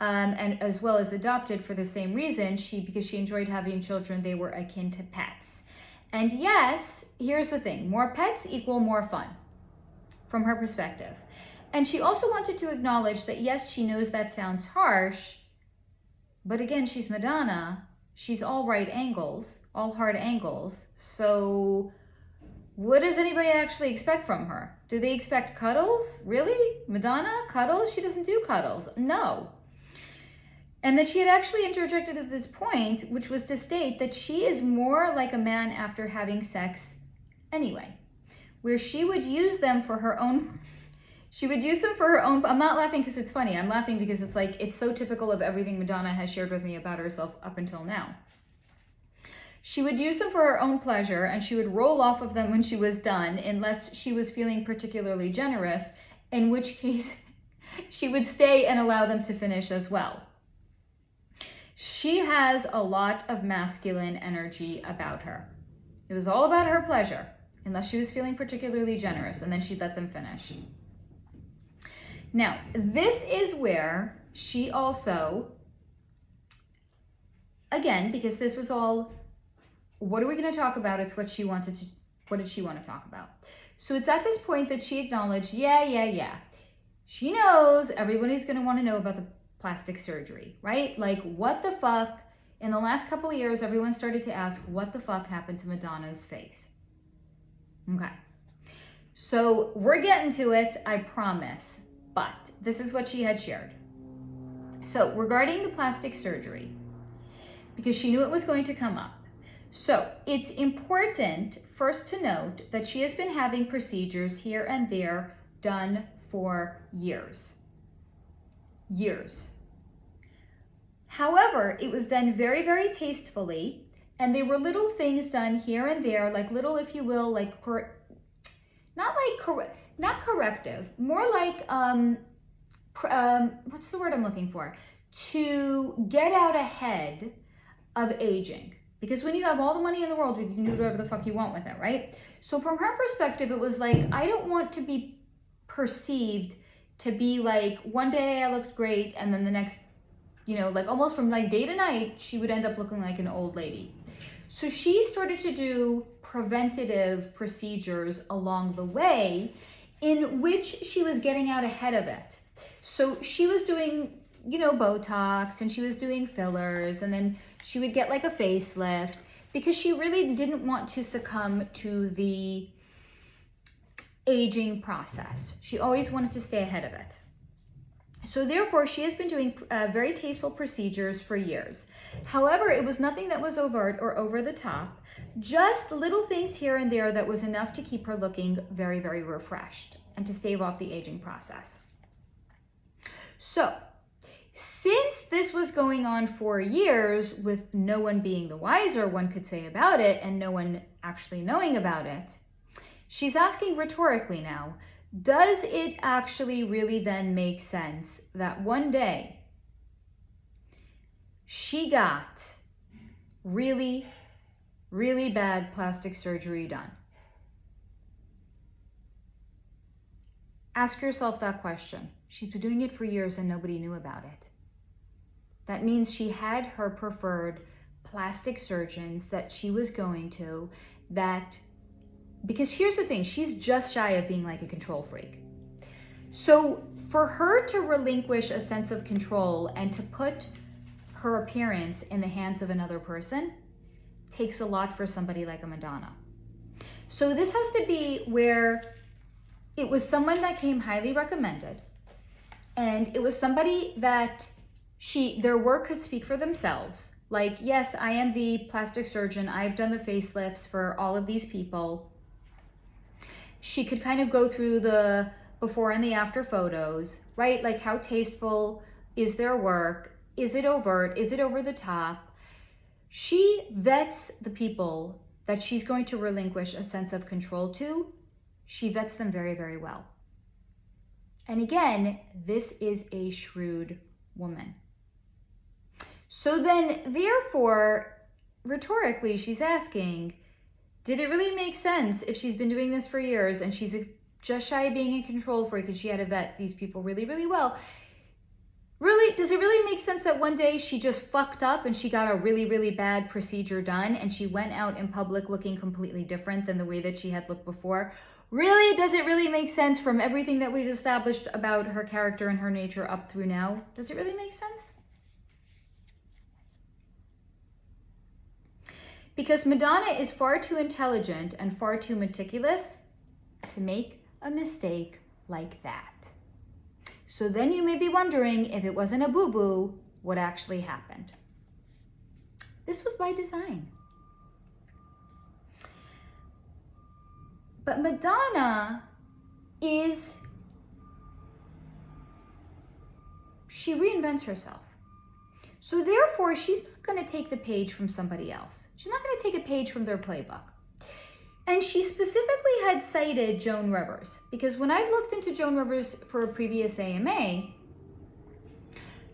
and as well as adopted for the same reason, because she enjoyed having children, they were akin to pets. And yes, here's the thing, more pets equal more fun from her perspective. And she also wanted to acknowledge that yes, she knows that sounds harsh, but again, she's Madonna. She's all right angles, all hard angles. So what does anybody actually expect from her? Do they expect cuddles? Really? Madonna? Cuddles? She doesn't do cuddles. No. And that she had actually interjected at this point, which was to state that she is more like a man after having sex anyway, where she would use them for her own, I'm not laughing because it's funny, I'm laughing because it's like, it's so typical of everything Madonna has shared with me about herself up until now. She would use them for her own pleasure and she would roll off of them when she was done, unless she was feeling particularly generous, in which case she would stay and allow them to finish as well. She has a lot of masculine energy about her. It was all about her pleasure, unless she was feeling particularly generous, and then she'd let them finish. Now, this is where she also, again, because this was all, what are we going to talk about? It's what did she want to talk about? So it's at this point that she acknowledged, yeah. She knows everybody's going to want to know about the plastic surgery, right? Like, what the fuck? In the last couple of years, everyone started to ask, what the fuck happened to Madonna's face? Okay. So we're getting to it, I promise. But this is what she had shared. So regarding the plastic surgery, because she knew it was going to come up. So it's important first to note that she has been having procedures here and there done for years. However, it was done very, very tastefully, and they were little things done here and there, like little, if you will, like, not corrective, more like, what's the word I'm looking for? To get out ahead of aging. Because when you have all the money in the world, you can do whatever the fuck you want with it, right? So from her perspective, it was like, I don't want to be perceived to be like, one day I looked great, and then the next, like almost from like day to night, she would end up looking like an old lady. So she started to do preventative procedures along the way in which she was getting out ahead of it. So she was doing Botox, and she was doing fillers, and then she would get like a facelift because she really didn't want to succumb to the aging process. She always wanted to stay ahead of it. So therefore, she has been doing very tasteful procedures for years. However, it was nothing that was overt or over the top, just little things here and there that was enough to keep her looking very, very refreshed and to stave off the aging process. So, since this was going on for years with no one being the wiser, one could say, about it, and no one actually knowing about it, she's asking rhetorically now, does it actually really then make sense that one day she got really, really bad plastic surgery done? Ask yourself that question. She's been doing it for years and nobody knew about it. That means she had her preferred plastic surgeons that she was going to, because here's the thing, she's just shy of being like a control freak. So for her to relinquish a sense of control and to put her appearance in the hands of another person takes a lot for somebody like a Madonna. So this has to be where it was someone that came highly recommended, and it was somebody that their work could speak for themselves. Like, yes, I am the plastic surgeon. I've done the facelifts for all of these people. She could kind of go through the before and the after photos, right? Like, how tasteful is their work? Is it overt? Is it over the top? She vets the people that she's going to relinquish a sense of control to. She vets them very, very well. And again, this is a shrewd woman. So then, therefore, rhetorically, she's asking, did it really make sense if she's been doing this for years and she's just shy of being a control freak and she had to vet these people really, really well? Really, does it really make sense that one day she just fucked up and she got a really, really bad procedure done and she went out in public looking completely different than the way that she had looked before? Really, does it really make sense from everything that we've established about her character and her nature up through now? Does it really make sense? Because Madonna is far too intelligent and far too meticulous to make a mistake like that. So then you may be wondering, if it wasn't a boo-boo, what actually happened? This was by design. But Madonna she reinvents herself. So therefore, she's not going to take the page from somebody else. She's not going to take a page from their playbook. And she specifically had cited Joan Rivers, because when I've looked into Joan Rivers for a previous AMA,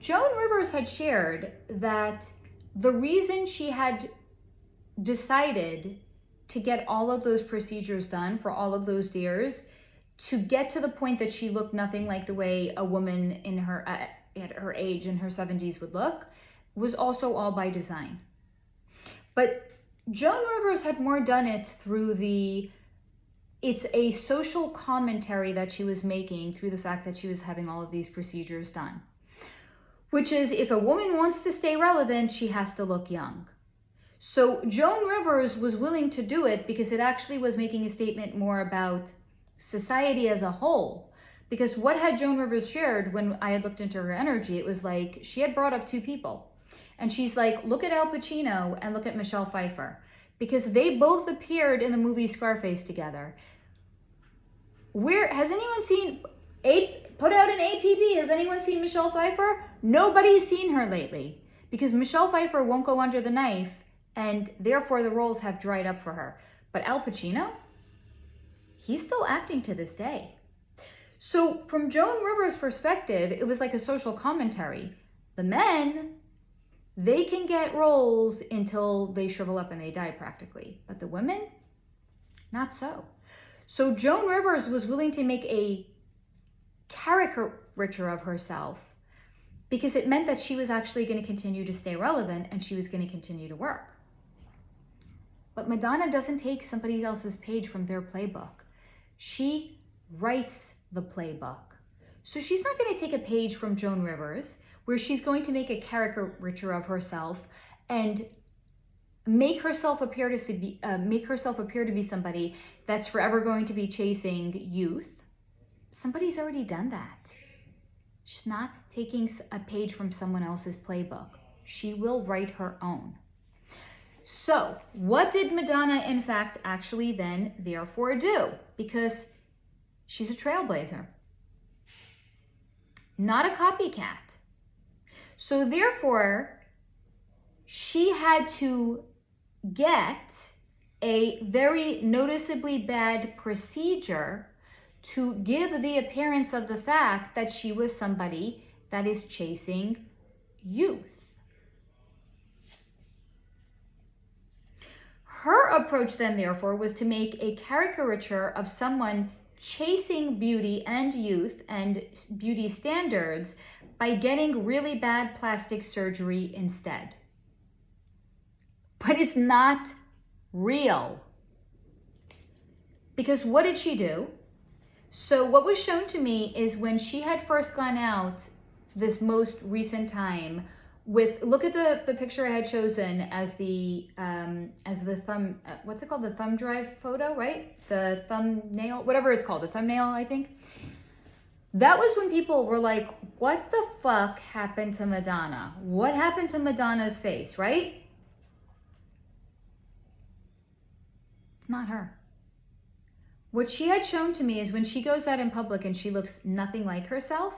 Joan Rivers had shared that the reason she had decided to get all of those procedures done for all of those years to get to the point that she looked nothing like the way a woman in her at her age in her 70s would look was also all by design. But Joan Rivers had more done it through it's a social commentary that she was making through the fact that she was having all of these procedures done. Which is, if a woman wants to stay relevant, she has to look young. So Joan Rivers was willing to do it because it actually was making a statement more about society as a whole. Because what had Joan Rivers shared when I had looked into her energy, it was like she had brought up two people. And she's like, look at Al Pacino and look at Michelle Pfeiffer. Because they both appeared in the movie Scarface together. Has anyone seen, put out an APB, has anyone seen Michelle Pfeiffer? Nobody's seen her lately. Because Michelle Pfeiffer won't go under the knife, and therefore the roles have dried up for her. But Al Pacino, he's still acting to this day. So from Joan Rivers' perspective, it was like a social commentary. The men, they can get roles until they shrivel up and they die practically. But the women, not so. So Joan Rivers was willing to make a caricature of herself because it meant that she was actually going to continue to stay relevant and she was going to continue to work. But Madonna doesn't take somebody else's page from their playbook. She writes the playbook. So she's not going to take a page from Joan Rivers, where she's going to make a caricature of herself and make herself appear to be somebody that's forever going to be chasing youth. Somebody's already done that. She's not taking a page from someone else's playbook. She will write her own. So what did Madonna, in fact, actually then therefore do? Because she's a trailblazer, not a copycat. So therefore, she had to get a very noticeably bad procedure to give the appearance of the fact that she was somebody that is chasing youth. Her approach then, therefore, was to make a caricature of someone chasing beauty and youth and beauty standards by getting really bad plastic surgery instead. But it's not real. Because what did she do? So what was shown to me is when she had first gone out this most recent time with, look at the picture I had chosen as the thumb, what's it called? The thumb drive photo, right? The thumbnail, whatever it's called, the thumbnail, I think. That was when people were like, what the fuck happened to Madonna? What happened to Madonna's face, right? It's not her. What she had shown to me is when she goes out in public and she looks nothing like herself,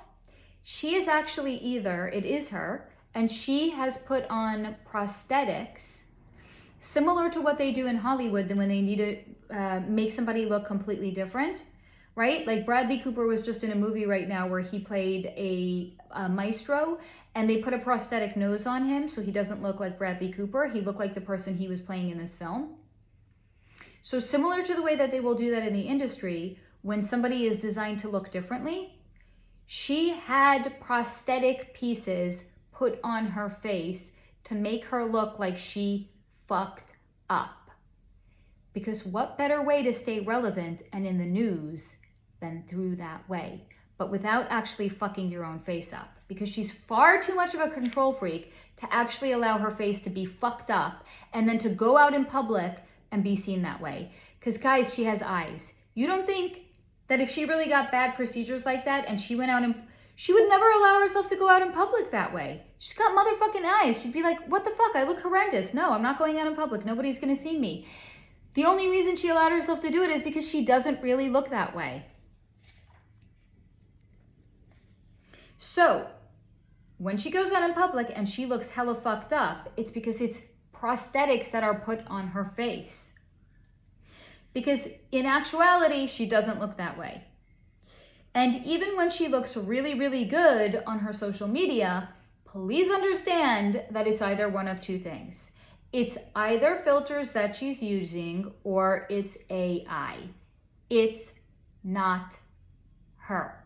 she is actually it is her, and she has put on prosthetics similar to what they do in Hollywood when they need to make somebody look completely different, right? Like Bradley Cooper was just in a movie right now where he played a maestro, and they put a prosthetic nose on him so he doesn't look like Bradley Cooper. He looked like the person he was playing in this film. So similar to the way that they will do that in the industry, when somebody is designed to look differently, she had prosthetic pieces put on her face to make her look like she fucked up. Because what better way to stay relevant and in the news than through that way, but without actually fucking your own face up? Because she's far too much of a control freak to actually allow her face to be fucked up and then to go out in public and be seen that way. Because guys, she has eyes. You don't think that if she really got bad procedures like that and she went out and she would never allow herself to go out in public that way? She's got motherfucking eyes. She'd be like, what the fuck? I look horrendous. No, I'm not going out in public. Nobody's gonna see me. The only reason she allowed herself to do it is because she doesn't really look that way. So when she goes out in public and she looks hella fucked up, it's because it's prosthetics that are put on her face. Because in actuality, she doesn't look that way. And even when she looks really, really good on her social media, please understand that it's either one of two things. It's either filters that she's using or it's AI. It's not her.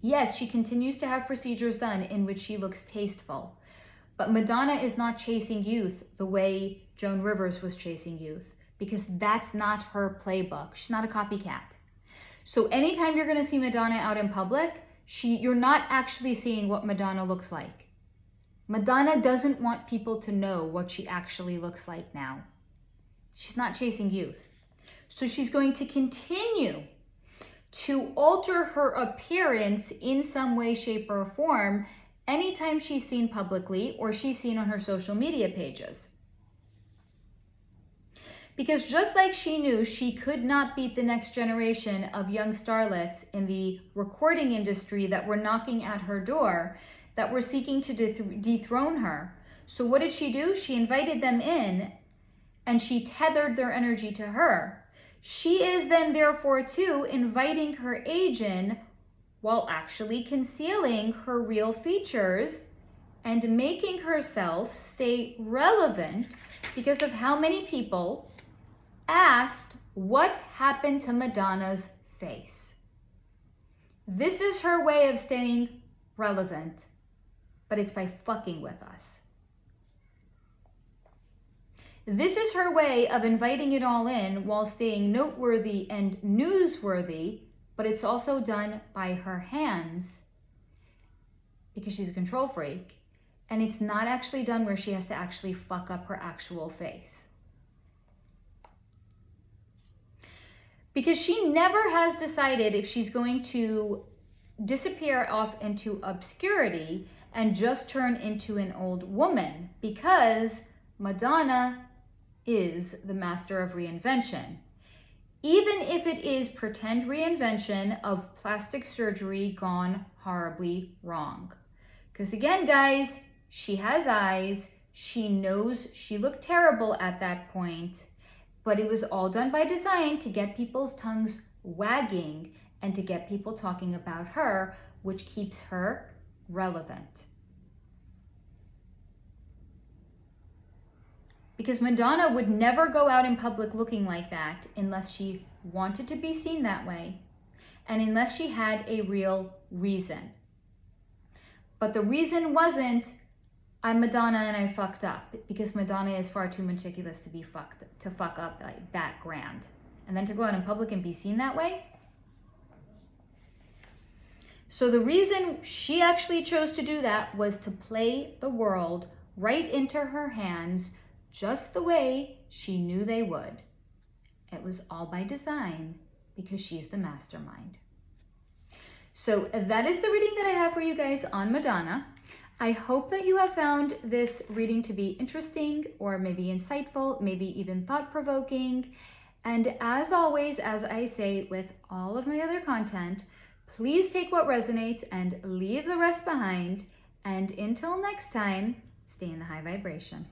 Yes, she continues to have procedures done in which she looks tasteful. But Madonna is not chasing youth the way Joan Rivers was chasing youth, because that's not her playbook. She's not a copycat. So anytime you're going to see Madonna out in public, you're not actually seeing what Madonna looks like. Madonna doesn't want people to know what she actually looks like now. She's not chasing youth. So she's going to continue to alter her appearance in some way, shape, or form anytime she's seen publicly or she's seen on her social media pages. Because just like she knew she could not beat the next generation of young starlets in the recording industry that were knocking at her door, that were seeking to dethrone her. So what did she do? She invited them in and she tethered their energy to her. She is then therefore too inviting her age in while actually concealing her real features and making herself stay relevant because of how many people asked what happened to Madonna's face. This is her way of staying relevant, but it's by fucking with us. This is her way of inviting it all in while staying noteworthy and newsworthy, but it's also done by her hands because she's a control freak, and it's not actually done where she has to actually fuck up her actual face. Because she never has decided if she's going to disappear off into obscurity and just turn into an old woman, because Madonna is the master of reinvention. Even if it is pretend reinvention of plastic surgery gone horribly wrong. Because again, guys, she has eyes. She knows she looked terrible at that point, but it was all done by design to get people's tongues wagging and to get people talking about her, which keeps her relevant. Because Madonna would never go out in public looking like that unless she wanted to be seen that way and unless she had a real reason. But the reason wasn't, I'm Madonna and I fucked up, because Madonna is far too meticulous to fuck up like that grand. And then to go out in public and be seen that way? So the reason she actually chose to do that was to play the world right into her hands, just the way she knew they would. It was all by design, because she's the mastermind. So that is the reading that I have for you guys on Madonna. I hope that you have found this reading to be interesting, or maybe insightful, maybe even thought-provoking. And as always, as I say with all of my other content, please take what resonates and leave the rest behind. And until next time, stay in the high vibration.